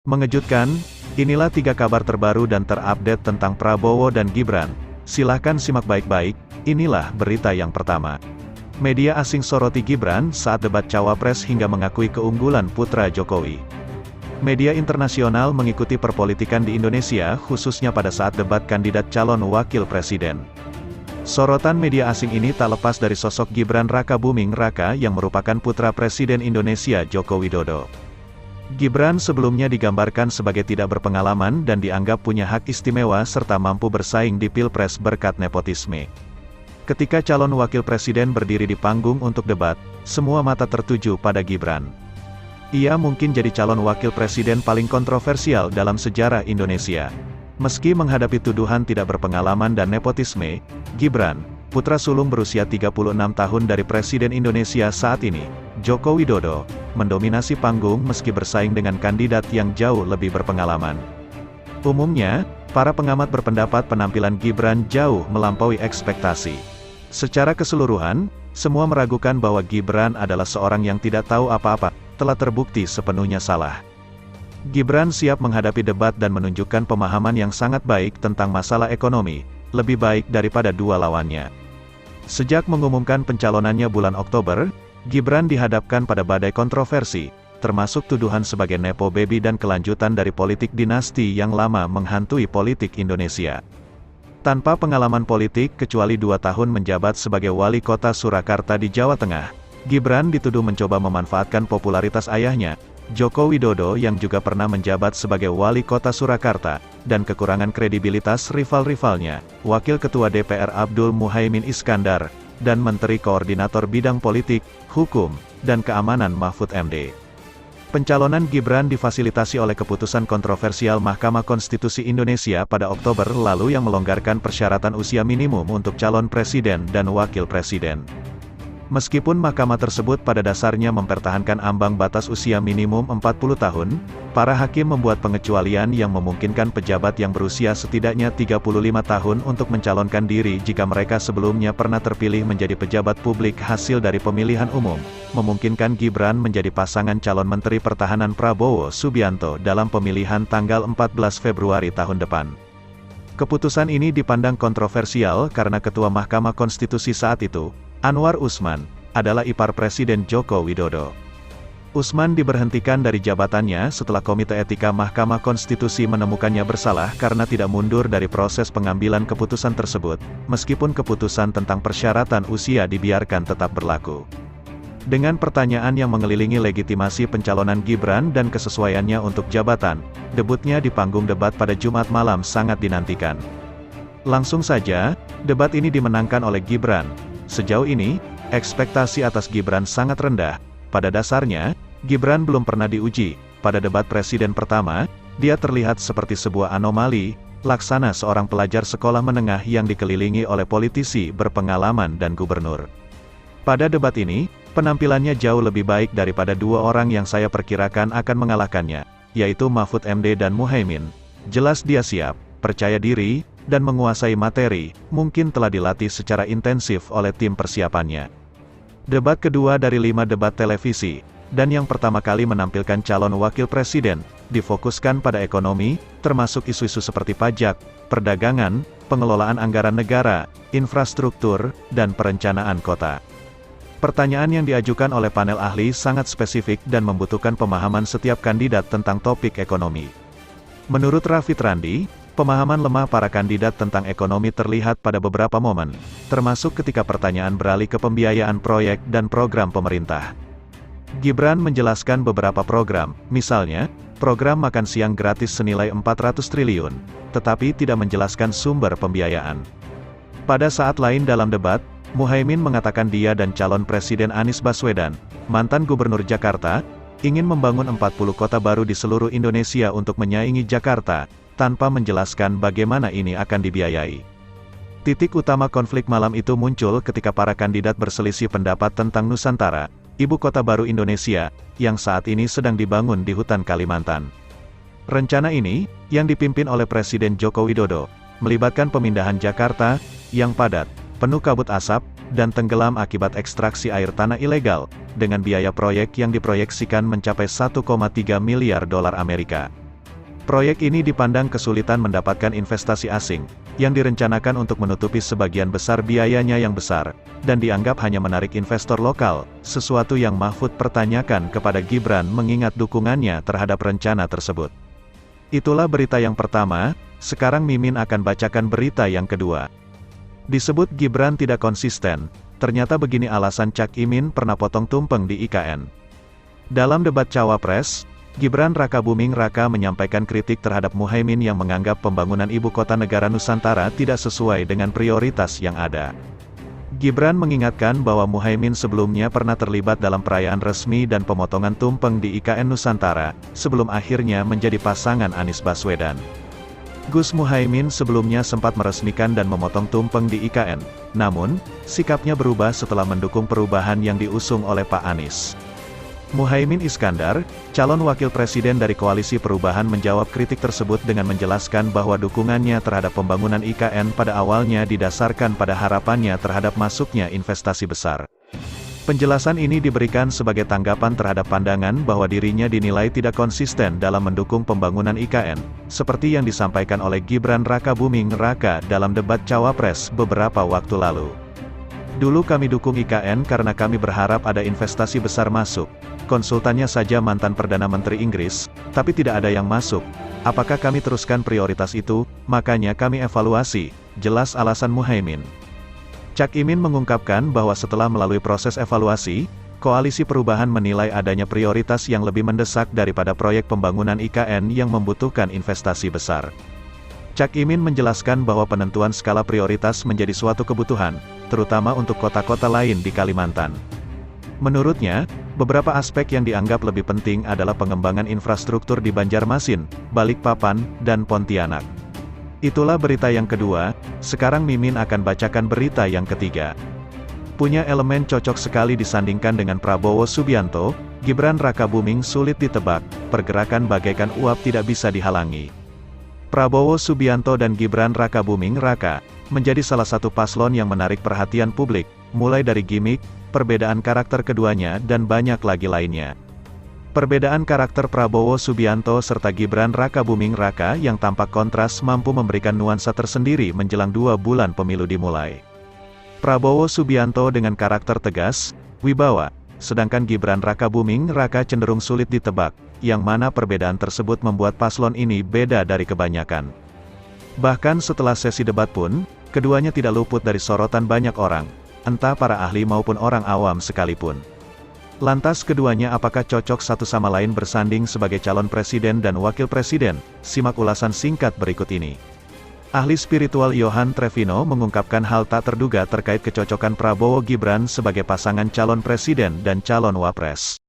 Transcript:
Mengejutkan, inilah 3 kabar terbaru dan terupdate tentang Prabowo dan Gibran. Silahkan simak baik-baik, inilah berita yang pertama. Media asing soroti Gibran saat debat Cawapres hingga mengakui keunggulan putra Jokowi. Media internasional mengikuti perpolitikan di Indonesia khususnya pada saat debat kandidat calon wakil presiden. Sorotan media asing ini tak lepas dari sosok Gibran Rakabuming Raka yang merupakan putra Presiden Indonesia Joko Widodo. Gibran sebelumnya digambarkan sebagai tidak berpengalaman dan dianggap punya hak istimewa serta mampu bersaing di Pilpres berkat nepotisme. Ketika calon wakil presiden berdiri di panggung untuk debat, semua mata tertuju pada Gibran. Ia mungkin jadi calon wakil presiden paling kontroversial dalam sejarah Indonesia. Meski menghadapi tuduhan tidak berpengalaman dan nepotisme, Gibran, putra sulung berusia 36 tahun dari Presiden Indonesia saat ini, Joko Widodo, mendominasi panggung meski bersaing dengan kandidat yang jauh lebih berpengalaman. Umumnya, para pengamat berpendapat penampilan Gibran jauh melampaui ekspektasi. Secara keseluruhan, semua meragukan bahwa Gibran adalah seorang yang tidak tahu apa-apa, telah terbukti sepenuhnya salah. Gibran siap menghadapi debat dan menunjukkan pemahaman yang sangat baik tentang masalah ekonomi, lebih baik daripada dua lawannya. Sejak mengumumkan pencalonannya bulan Oktober, Gibran dihadapkan pada badai kontroversi, termasuk tuduhan sebagai nepo baby dan kelanjutan dari politik dinasti yang lama menghantui politik Indonesia. Tanpa pengalaman politik kecuali 2 tahun menjabat sebagai wali kota Surakarta di Jawa Tengah, Gibran dituduh mencoba memanfaatkan popularitas ayahnya, Joko Widodo yang juga pernah menjabat sebagai wali kota Surakarta, dan kekurangan kredibilitas rival-rivalnya, Wakil Ketua DPR Abdul Muhaimin Iskandar, dan Menteri Koordinator Bidang Politik, Hukum, dan Keamanan Mahfud MD. Pencalonan Gibran difasilitasi oleh keputusan kontroversial Mahkamah Konstitusi Indonesia pada Oktober lalu yang melonggarkan persyaratan usia minimum untuk calon presiden dan wakil presiden. Meskipun mahkamah tersebut pada dasarnya mempertahankan ambang batas usia minimum 40 tahun, para hakim membuat pengecualian yang memungkinkan pejabat yang berusia setidaknya 35 tahun untuk mencalonkan diri jika mereka sebelumnya pernah terpilih menjadi pejabat publik hasil dari pemilihan umum, memungkinkan Gibran menjadi pasangan calon Menteri Pertahanan Prabowo Subianto dalam pemilihan tanggal 14 Februari tahun depan. Keputusan ini dipandang kontroversial karena Ketua Mahkamah Konstitusi saat itu, Anwar Usman, adalah ipar Presiden Joko Widodo. Usman diberhentikan dari jabatannya setelah Komite Etika Mahkamah Konstitusi menemukannya bersalah karena tidak mundur dari proses pengambilan keputusan tersebut, meskipun keputusan tentang persyaratan usia dibiarkan tetap berlaku. Dengan pertanyaan yang mengelilingi legitimasi pencalonan Gibran dan kesesuaiannya untuk jabatan, debutnya di panggung debat pada Jumat malam sangat dinantikan. Langsung saja, debat ini dimenangkan oleh Gibran. Sejauh ini, ekspektasi atas Gibran sangat rendah. Pada dasarnya, Gibran belum pernah diuji. Pada debat presiden pertama, dia terlihat seperti sebuah anomali, laksana seorang pelajar sekolah menengah yang dikelilingi oleh politisi berpengalaman dan gubernur. Pada debat ini, penampilannya jauh lebih baik daripada 2 orang yang saya perkirakan akan mengalahkannya, yaitu Mahfud MD dan Muhaimin. Jelas dia siap, percaya diri, dan menguasai materi, mungkin telah dilatih secara intensif oleh tim persiapannya. Debat kedua dari 5 debat televisi, dan yang pertama kali menampilkan calon wakil presiden, difokuskan pada ekonomi, termasuk isu-isu seperti pajak, perdagangan, pengelolaan anggaran negara, infrastruktur, dan perencanaan kota. Pertanyaan yang diajukan oleh panel ahli sangat spesifik dan membutuhkan pemahaman setiap kandidat tentang topik ekonomi. Menurut Rafid Randi, pemahaman lemah para kandidat tentang ekonomi terlihat pada beberapa momen, termasuk ketika pertanyaan beralih ke pembiayaan proyek dan program pemerintah. Gibran menjelaskan beberapa program, misalnya, program makan siang gratis senilai 400 triliun, tetapi tidak menjelaskan sumber pembiayaan. Pada saat lain dalam debat, Muhaimin mengatakan dia dan calon Presiden Anies Baswedan, mantan Gubernur Jakarta, ingin membangun 40 kota baru di seluruh Indonesia untuk menyaingi Jakarta, tanpa menjelaskan bagaimana ini akan dibiayai. Titik utama konflik malam itu muncul ketika para kandidat berselisih pendapat tentang Nusantara, ibu kota baru Indonesia, yang saat ini sedang dibangun di hutan Kalimantan. Rencana ini, yang dipimpin oleh Presiden Joko Widodo, melibatkan pemindahan Jakarta, yang padat, penuh kabut asap, dan tenggelam akibat ekstraksi air tanah ilegal, dengan biaya proyek yang diproyeksikan mencapai 1,3 miliar dolar Amerika. Proyek ini dipandang kesulitan mendapatkan investasi asing, yang direncanakan untuk menutupi sebagian besar biayanya yang besar, dan dianggap hanya menarik investor lokal, sesuatu yang Mahfud pertanyakan kepada Gibran mengingat dukungannya terhadap rencana tersebut. Itulah berita yang pertama, sekarang Mimin akan bacakan berita yang kedua. Disebut Gibran tidak konsisten, ternyata begini alasan Cak Imin pernah potong tumpeng di IKN. Dalam debat Cawapres, Gibran Rakabuming Raka menyampaikan kritik terhadap Muhaimin yang menganggap pembangunan ibu kota negara Nusantara tidak sesuai dengan prioritas yang ada. Gibran mengingatkan bahwa Muhaimin sebelumnya pernah terlibat dalam perayaan resmi dan pemotongan tumpeng di IKN Nusantara, sebelum akhirnya menjadi pasangan Anies Baswedan. Gus Muhaimin sebelumnya sempat meresmikan dan memotong tumpeng di IKN, namun, sikapnya berubah setelah mendukung perubahan yang diusung oleh Pak Anies. Muhaimin Iskandar, calon wakil presiden dari Koalisi Perubahan menjawab kritik tersebut dengan menjelaskan bahwa dukungannya terhadap pembangunan IKN pada awalnya didasarkan pada harapannya terhadap masuknya investasi besar. Penjelasan ini diberikan sebagai tanggapan terhadap pandangan bahwa dirinya dinilai tidak konsisten dalam mendukung pembangunan IKN, seperti yang disampaikan oleh Gibran Rakabuming Raka dalam debat Cawapres beberapa waktu lalu. Dulu kami dukung IKN karena kami berharap ada investasi besar masuk. Konsultannya saja mantan Perdana Menteri Inggris, tapi tidak ada yang masuk. Apakah kami teruskan prioritas itu? Makanya kami evaluasi, jelas alasan Muhaimin. Cak Imin mengungkapkan bahwa setelah melalui proses evaluasi, Koalisi Perubahan menilai adanya prioritas yang lebih mendesak daripada proyek pembangunan IKN yang membutuhkan investasi besar. Cak Imin menjelaskan bahwa penentuan skala prioritas menjadi suatu kebutuhan, terutama untuk kota-kota lain di Kalimantan. Menurutnya, beberapa aspek yang dianggap lebih penting adalah pengembangan infrastruktur di Banjarmasin, Balikpapan, dan Pontianak. Itulah berita yang kedua, sekarang Mimin akan bacakan berita yang ketiga. Punya elemen cocok sekali disandingkan dengan Prabowo Subianto, Gibran Rakabuming sulit ditebak, pergerakan bagaikan uap tidak bisa dihalangi. Prabowo Subianto dan Gibran Rakabuming Raka menjadi salah satu paslon yang menarik perhatian publik, mulai dari gimmick, perbedaan karakter keduanya dan banyak lagi lainnya. Perbedaan karakter Prabowo Subianto serta Gibran Rakabuming Raka yang tampak kontras mampu memberikan nuansa tersendiri menjelang 2 bulan pemilu dimulai. Prabowo Subianto dengan karakter tegas, wibawa, sedangkan Gibran Rakabuming Raka cenderung sulit ditebak, yang mana perbedaan tersebut membuat paslon ini beda dari kebanyakan. Bahkan setelah sesi debat pun, keduanya tidak luput dari sorotan banyak orang, entah para ahli maupun orang awam sekalipun. Lantas keduanya apakah cocok satu sama lain bersanding sebagai calon presiden dan wakil presiden? Simak ulasan singkat berikut ini. Ahli spiritual Johan Trevino mengungkapkan hal tak terduga terkait kecocokan Prabowo Gibran sebagai pasangan calon presiden dan calon wapres.